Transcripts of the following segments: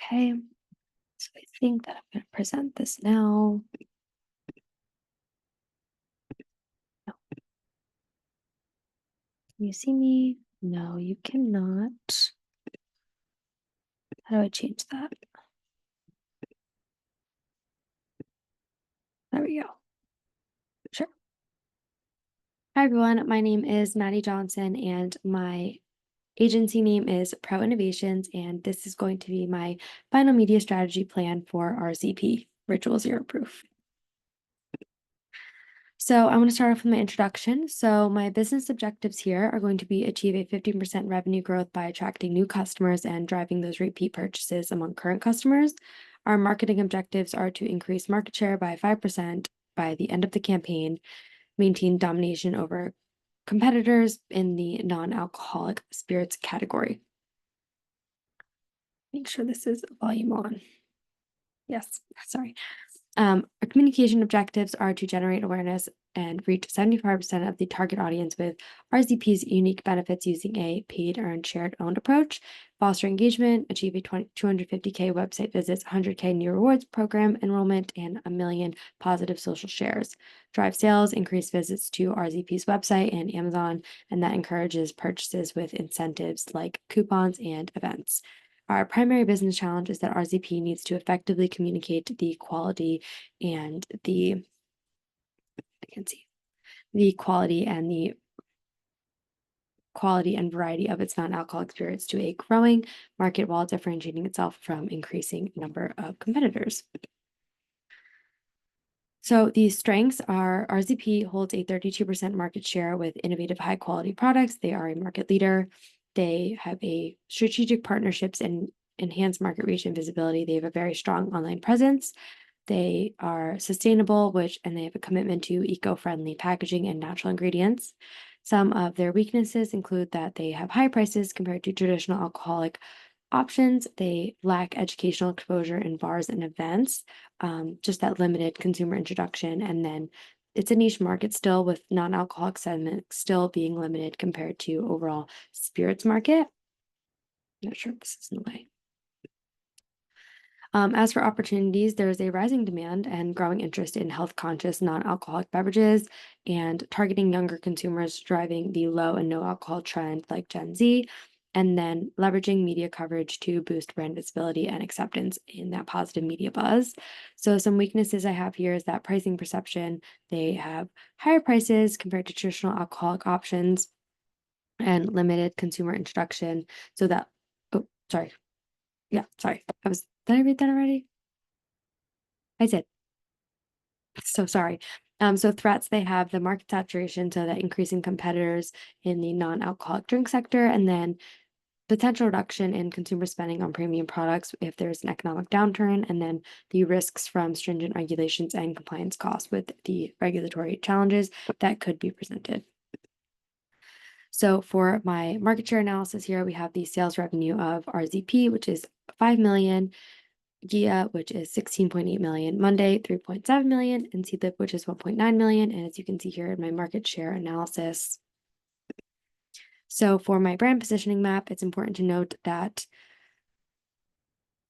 Okay, so I think that I'm going to present this now. No. Can you see me? No, you cannot. How do I change that? There we go. Sure. Hi, everyone. My name is Maddie Johnson, and my agency name is Pro Innovations, and this is going to be my final media strategy plan for RZP, Ritual Zero Proof. So I'm going to start off with my introduction. So my business objectives here are going to be achieve a 15% revenue growth by attracting new customers and driving those repeat purchases among current customers. Our marketing objectives are to increase market share by 5% by the end of the campaign, maintain domination over competitors in the non-alcoholic spirits category. Make sure this is volume on. Yes, sorry. Our communication objectives are to generate awareness and reach 75% of the target audience with RZP's unique benefits using a paid, earned, shared, owned approach, foster engagement, achieve a 250K website visits, 100K new rewards program enrollment, and 1 million positive social shares, drive sales, increase visits to RZP's website and Amazon, and that encourages purchases with incentives like coupons and events. Our primary business challenge is that RZP needs to effectively communicate the quality and the quality and variety of its non-alcoholic spirits to a growing market while differentiating itself from increasing number of competitors. So these strengths are RZP holds a 32% market share with innovative high quality products. They are a market leader. They have a strategic partnerships and enhanced market reach and visibility. They have a very strong online presence. They are sustainable, and they have a commitment to eco-friendly packaging and natural ingredients. Some of their weaknesses include that they have high prices compared to traditional alcoholic options. They lack educational exposure in bars and events, just that limited consumer introduction. And then it's a niche market still, with non-alcoholic segment still being limited compared to overall spirits market. Not sure if this is in the way. As for opportunities, there is a rising demand and growing interest in health-conscious non-alcoholic beverages and targeting younger consumers, driving the low and no alcohol trend like Gen Z, and then leveraging media coverage to boost brand visibility and acceptance in that positive media buzz. So some weaknesses I have here is that pricing perception. They have higher prices compared to traditional alcoholic options and limited consumer introduction. So that, oh, sorry. Yeah, sorry. Did I read that already? I did. So sorry. So threats, they have the market saturation, so that increasing competitors in the non-alcoholic drink sector, and then potential reduction in consumer spending on premium products if there's an economic downturn, and then the risks from stringent regulations and compliance costs with the regulatory challenges that could be presented. So for my market share analysis here, we have the sales revenue of RZP, which is 5 million, Gia, which is 16.8 million, Monday, 3.7 million, and Seedlip, which is 1.9 million. And as you can see here in my market share analysis. So for my brand positioning map, it's important to note that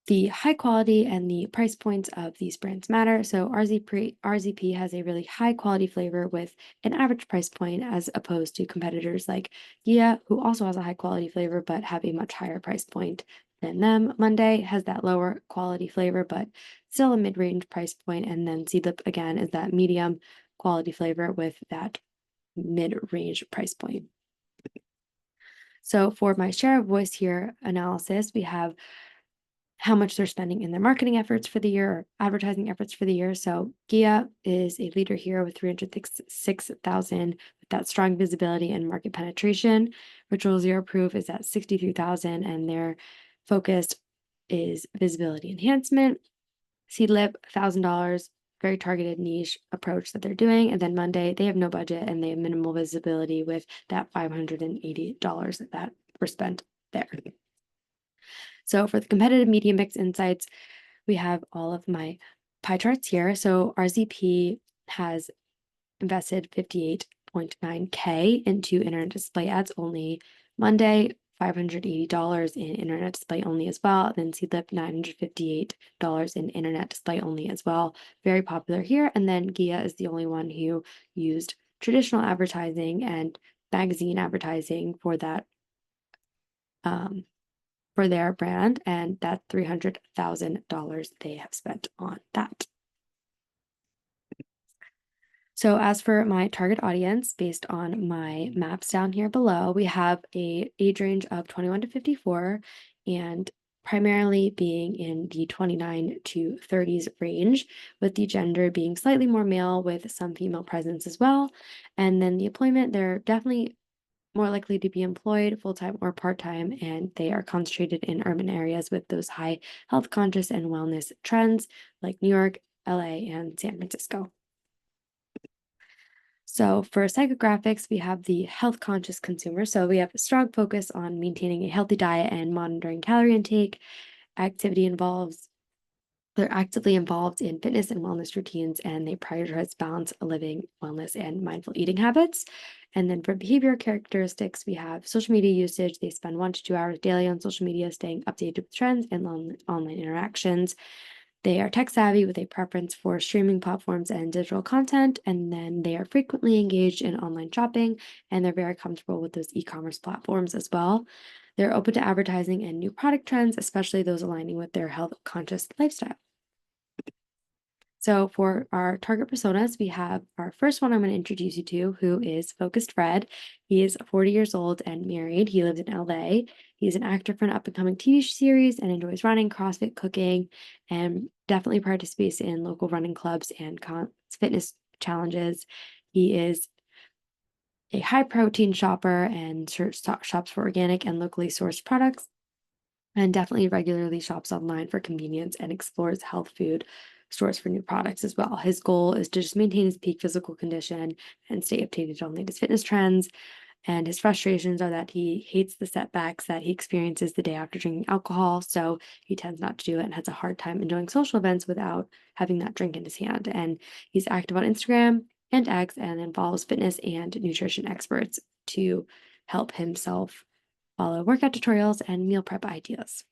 the high quality and the price points of these brands matter. So RZP has a really high quality flavor with an average price point, as opposed to competitors like Gia, who also has a high quality flavor but have a much higher price point than them. Monday has that lower quality flavor but still a mid-range price point, and then Seedlip again is that medium quality flavor with that mid-range price point. So for my share of voice here analysis, we have how much they're spending in their marketing efforts for the year, or advertising efforts for the year. So Gia is a leader here with 306,000 with that strong visibility and market penetration. Ritual Zero Proof is at 63,000, and their focus is visibility enhancement. Seedlip, $1,000, very targeted niche approach that they're doing. And then Monday, they have no budget and they have minimal visibility with that $580 that were spent there. So for the competitive media mix insights, we have all of my pie charts here. So RZP has invested 58.9K into internet display ads only. Monday, $580 in internet display only as well. And then Seedlip, $958 in internet display only as well. Very popular here. And then Gia is the only one who used traditional advertising and magazine advertising for that for their brand, and that's $300,000 they have spent on that. So as for my target audience, based on my maps down here below, we have a age range of 21 to 54 and primarily being in the 29 to 30s range, with the gender being slightly more male with some female presence as well. And then the employment, they're definitely more likely to be employed full-time or part-time, and they are concentrated in urban areas with those high health conscious and wellness trends like New York, LA, and San Francisco. So for psychographics, we have the health conscious consumer. So we have a strong focus on maintaining a healthy diet and monitoring calorie intake. Activity involves They're actively involved in fitness and wellness routines, and they prioritize balanced living, wellness, and mindful eating habits. And then for behavior characteristics, we have social media usage. They spend 1 to 2 hours daily on social media, staying updated with trends and online interactions. They are tech savvy with a preference for streaming platforms and digital content. And then they are frequently engaged in online shopping, and they're very comfortable with those e-commerce platforms as well. They're open to advertising and new product trends, especially those aligning with their health conscious lifestyle. So for our target personas, we have our first one I'm going to introduce you to, who is Focused Fred. He is 40 years old and married. He lives in LA. He's an actor for an up-and-coming TV series and enjoys running, CrossFit, cooking, and definitely participates in local running clubs and fitness challenges. He is a high-protein shopper and shops for organic and locally sourced products, and definitely regularly shops online for convenience and explores health food stores for new products as well. His goal is to just maintain his peak physical condition and stay updated on latest fitness trends. And his frustrations are that he hates the setbacks that he experiences the day after drinking alcohol. So he tends not to do it and has a hard time enjoying social events without having that drink in his hand. And he's active on Instagram and X and involves fitness and nutrition experts to help himself follow workout tutorials and meal prep ideas.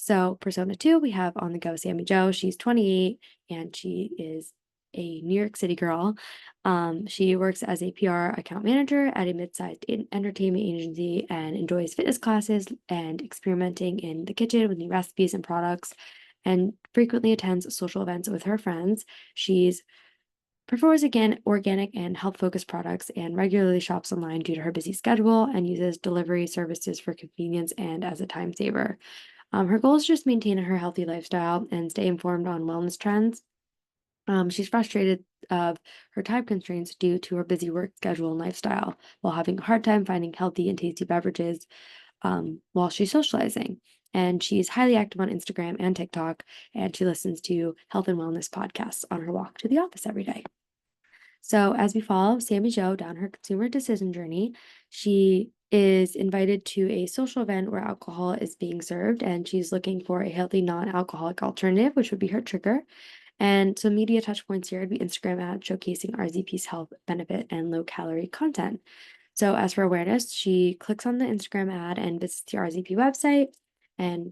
So persona 2, we have on the go Sammy Jo. She's 28 and she is a New York City girl. She works as a PR account manager at a mid-sized entertainment agency and enjoys fitness classes and experimenting in the kitchen with new recipes and products, and frequently attends social events with her friends. She's prefers again organic and health-focused products and regularly shops online due to her busy schedule and uses delivery services for convenience and as a time saver. Her goal is just maintain her healthy lifestyle and stay informed on wellness trends. She's frustrated of her time constraints due to her busy work schedule and lifestyle, while having a hard time finding healthy and tasty beverages while she's socializing. And she's highly active on Instagram and TikTok, and she listens to health and wellness podcasts on her walk to the office every day. So as we follow Sammy Jo down her consumer decision journey, she is invited to a social event where alcohol is being served, and she's looking for a healthy non-alcoholic alternative, which would be her trigger. And so media touch points here would be Instagram ads showcasing RZP's health benefit and low-calorie content. So as for awareness, she clicks on the Instagram ad and visits the RZP website, and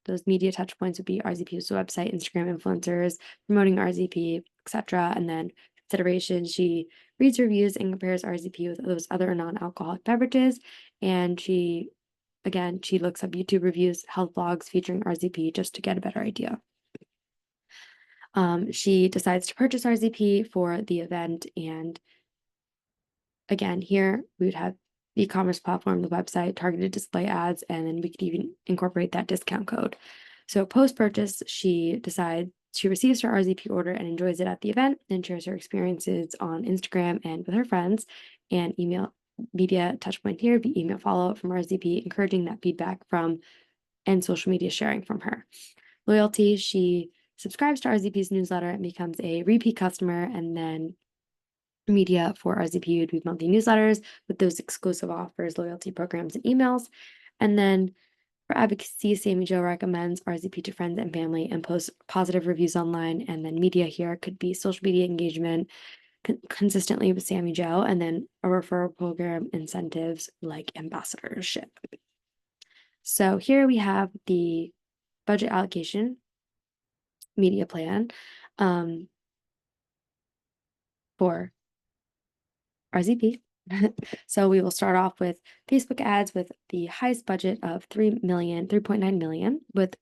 those media touch points would be RZP's website, Instagram influencers, promoting RZP, etc. And then considerations, she reads reviews and compares RZP with those other non-alcoholic beverages. And she looks up YouTube reviews, health blogs featuring RZP just to get a better idea. She decides to purchase RZP for the event, and again, here we would have the e-commerce platform, the website, targeted display ads, and then we could even incorporate that discount code. So post-purchase, she receives her RZP order and enjoys it at the event, and shares her experiences on Instagram and with her friends, and email media touchpoint here would be email follow-up from RZP, encouraging that feedback from and social media sharing from her. Loyalty, she subscribes to RZP's newsletter and becomes a repeat customer, and then media for RZP would be monthly newsletters with those exclusive offers, loyalty programs, and emails. And then for advocacy, Sammy Jo recommends RZP to friends and family and posts positive reviews online. And then media here could be social media engagement, consistently with Sammy Joe, and then a referral program incentives like ambassadorship. So here we have the budget allocation media plan for RZP. So we will start off with Facebook ads with the highest budget of 3.9 million, with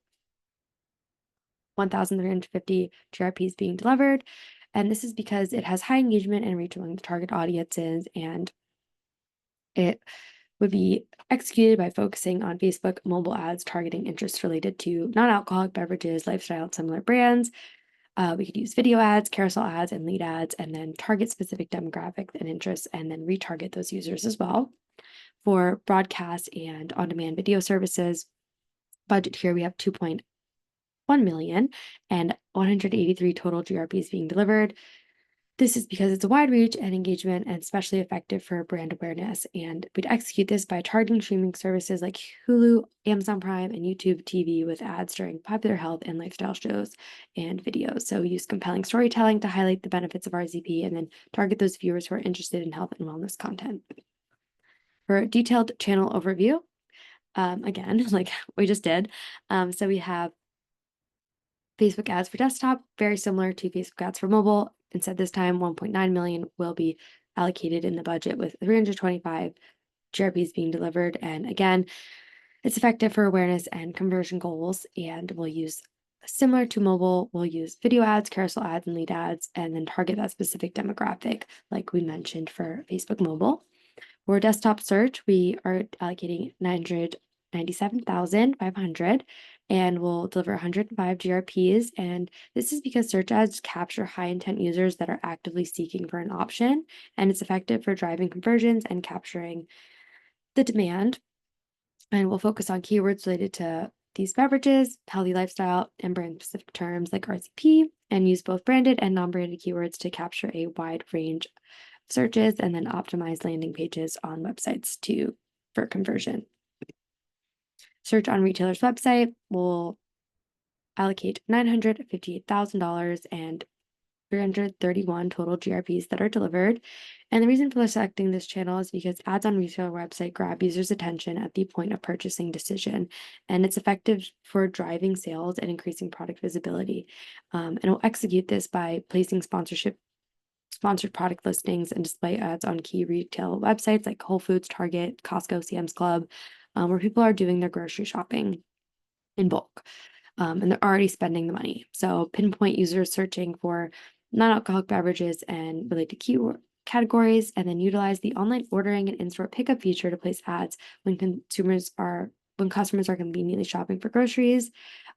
1,350 GRPs being delivered. And this is because it has high engagement and reach among the target audiences, and it would be executed by focusing on Facebook mobile ads targeting interests related to non-alcoholic beverages, lifestyle, and similar brands. We could use video ads, carousel ads, and lead ads, and then target specific demographics and interests, and then retarget those users as well. For broadcast and on-demand video services, budget here we have 2.1 million and 183 total GRPs being delivered. This is because it's a wide reach and engagement and especially effective for brand awareness. And we'd execute this by targeting streaming services like Hulu, Amazon Prime, and YouTube TV with ads during popular health and lifestyle shows and videos. So use compelling storytelling to highlight the benefits of RZP and then target those viewers who are interested in health and wellness content. For a detailed channel overview, again, like we just did, so we have Facebook ads for desktop, very similar to Facebook ads for mobile. Instead, this time 1.9 million will be allocated in the budget with 325 GRPs being delivered. And again, it's effective for awareness and conversion goals. And we'll use similar to mobile, we'll use video ads, carousel ads, and lead ads, and then target that specific demographic, like we mentioned for Facebook mobile. For desktop search, we are allocating 997,500 and we'll deliver 105 GRPs. And this is because search ads capture high intent users that are actively seeking for an option, and it's effective for driving conversions and capturing the demand. And we'll focus on keywords related to these beverages, healthy lifestyle, and brand specific terms like RCP, and use both branded and non-branded keywords to capture a wide range searches and then optimize landing pages on websites for conversion. Search on retailer's website will allocate $958,000 and 331 total GRPs that are delivered. And the reason for selecting this channel is because ads on retailer website grab users' attention at the point of purchasing decision, and it's effective for driving sales and increasing product visibility. And we'll execute this by placing sponsored product listings and display ads on key retail websites like Whole Foods, Target, Costco, Sam's Club, where people are doing their grocery shopping in bulk. And they're already spending the money. So pinpoint users searching for non-alcoholic beverages and related keyword categories, and then utilize the online ordering and in-store pickup feature to place ads when customers are conveniently shopping for groceries,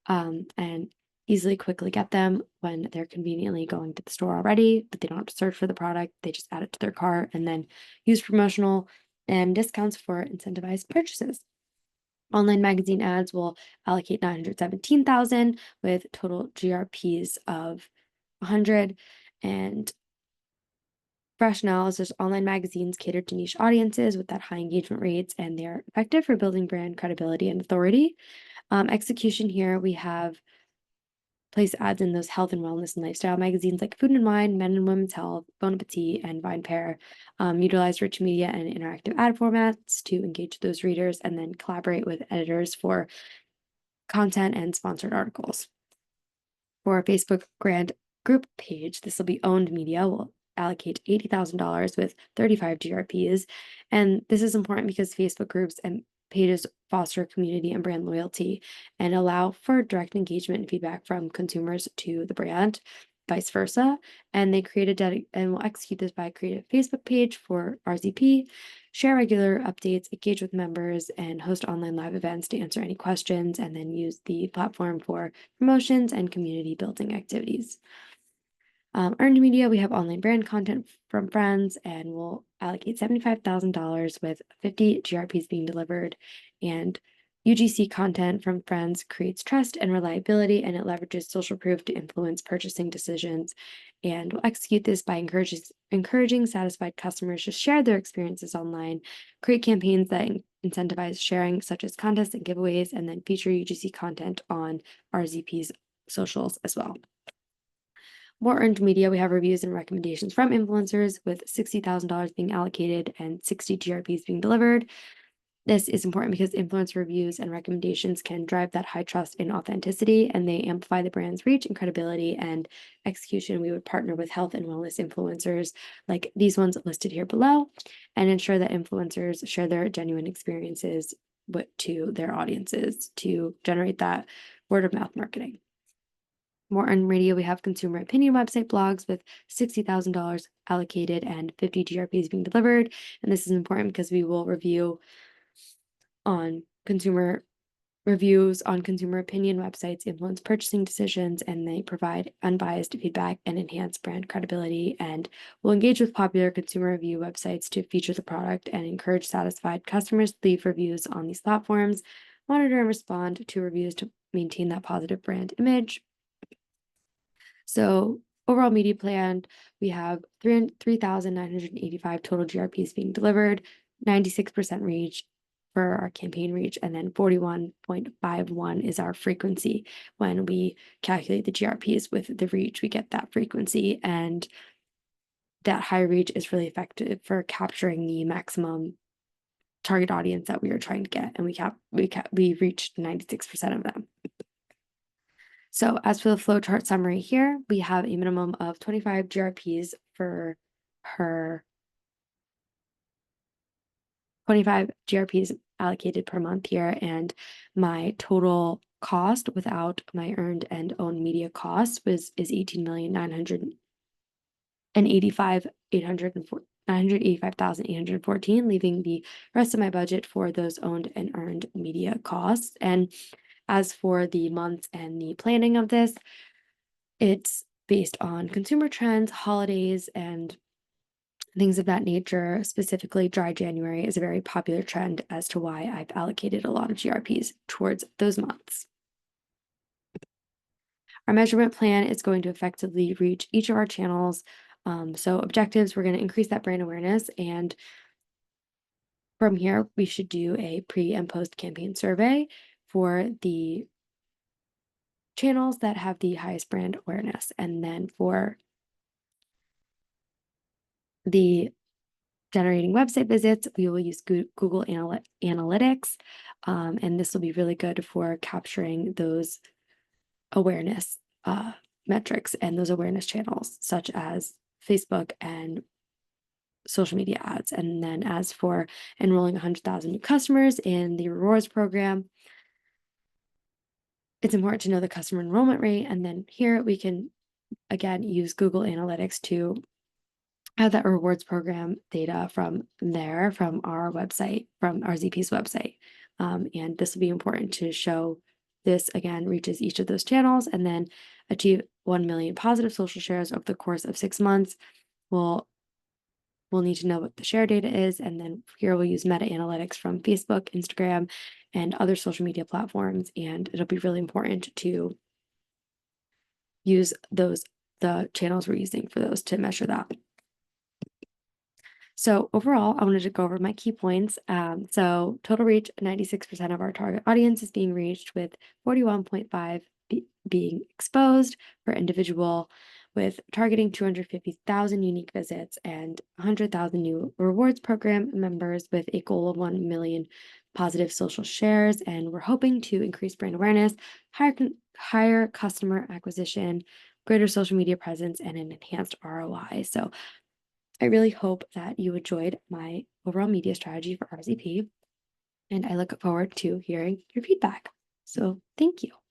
and easily quickly get them when they're conveniently going to the store already, but they don't have to search for the product. They just add it to their cart and then use promotional and discounts for incentivized purchases. Online magazine ads will allocate 917,000 with total GRPs of 100. And rationale is there's online magazines catered to niche audiences with that high engagement rates, and they're effective for building brand credibility and authority. Execution here, we have place ads in those health and wellness and lifestyle magazines like Food and Wine, Men and Women's Health, Bon Appetit, and Vine Pair. Utilize rich media and interactive ad formats to engage those readers, and then collaborate with editors for content and sponsored articles. For a Facebook Grand Group page, this will be owned media. We'll allocate $80,000 with 35 GRPs. And this is important because Facebook groups and pages foster community and brand loyalty and allow for direct engagement and feedback from consumers to the brand, vice versa. And we'll execute this by creating a Facebook page for RZP, share regular updates, engage with members, and host online live events to answer any questions, and then use the platform for promotions and community building activities. Earned media, we have online brand content from friends, and we'll allocate $75,000 with 50 GRPs being delivered. And UGC content from friends creates trust and reliability, and it leverages social proof to influence purchasing decisions. And we'll execute this by encouraging satisfied customers to share their experiences online, create campaigns that incentivize sharing, such as contests and giveaways, and then feature UGC content on RZP's socials as well. More earned media, we have reviews and recommendations from influencers with $60,000 being allocated and 60 GRPs being delivered. This is important because influencer reviews and recommendations can drive that high trust and authenticity, and they amplify the brand's reach and credibility and execution. We would partner with health and wellness influencers like these ones listed here below and ensure that influencers share their genuine experiences to their audiences to generate that word of mouth marketing. More on radio, we have consumer opinion website blogs with $60,000 allocated and 50 GRPs being delivered. And this is important because we will review on consumer reviews on consumer opinion websites influence purchasing decisions, and they provide unbiased feedback and enhance brand credibility. And will engage with popular consumer review websites to feature the product and encourage satisfied customers to leave reviews on these platforms, monitor and respond to reviews to maintain that positive brand image. So overall media plan, we have 3,985 total GRPs being delivered, 96% reach for our campaign reach, and then 41.51 is our frequency. When we calculate the GRPs with the reach, we get that frequency, and that high reach is really effective for capturing the maximum target audience that we are trying to get, and we reached 96% of them. So as for the flowchart summary here, we have a minimum of 25 GRPs for her 25 GRPs allocated per month here, and my total cost without my earned and owned media costs is 985,814, leaving the rest of my budget for those owned and earned media costs. And as for the months and the planning of this, it's based on consumer trends, holidays, and things of that nature. Specifically, dry January is a very popular trend as to why I've allocated a lot of GRPs towards those months. Our measurement plan is going to effectively reach each of our channels. So objectives, we're going to increase that brand awareness, and from here, we should do a pre and post campaign survey for the channels that have the highest brand awareness. And then for the generating website visits, we will use Google Analytics, and this will be really good for capturing those awareness metrics and those awareness channels, such as Facebook and social media ads. And then as for enrolling 100,000 new customers in the rewards program, it's important to know the customer enrollment rate. And then here we can, again, use Google Analytics to have that rewards program data from our website, from our ZP's website. And this will be important to show this, again, reaches each of those channels and then achieve 1 million positive social shares over the course of 6 months. We'll need to know what the share data is. And then here we'll use meta analytics from Facebook, Instagram, and other social media platforms. And it'll be really important to use the channels we're using for those to measure that. So overall, I wanted to go over my key points. So total reach, 96% of our target audience is being reached, with 41.5 being exposed per individual, with targeting 250,000 unique visits and 100,000 new rewards program members, with a goal of 1 million positive social shares. And we're hoping to increase brand awareness, higher customer acquisition, greater social media presence, and an enhanced ROI. So I really hope that you enjoyed my overall media strategy for RZP, and I look forward to hearing your feedback. So thank you.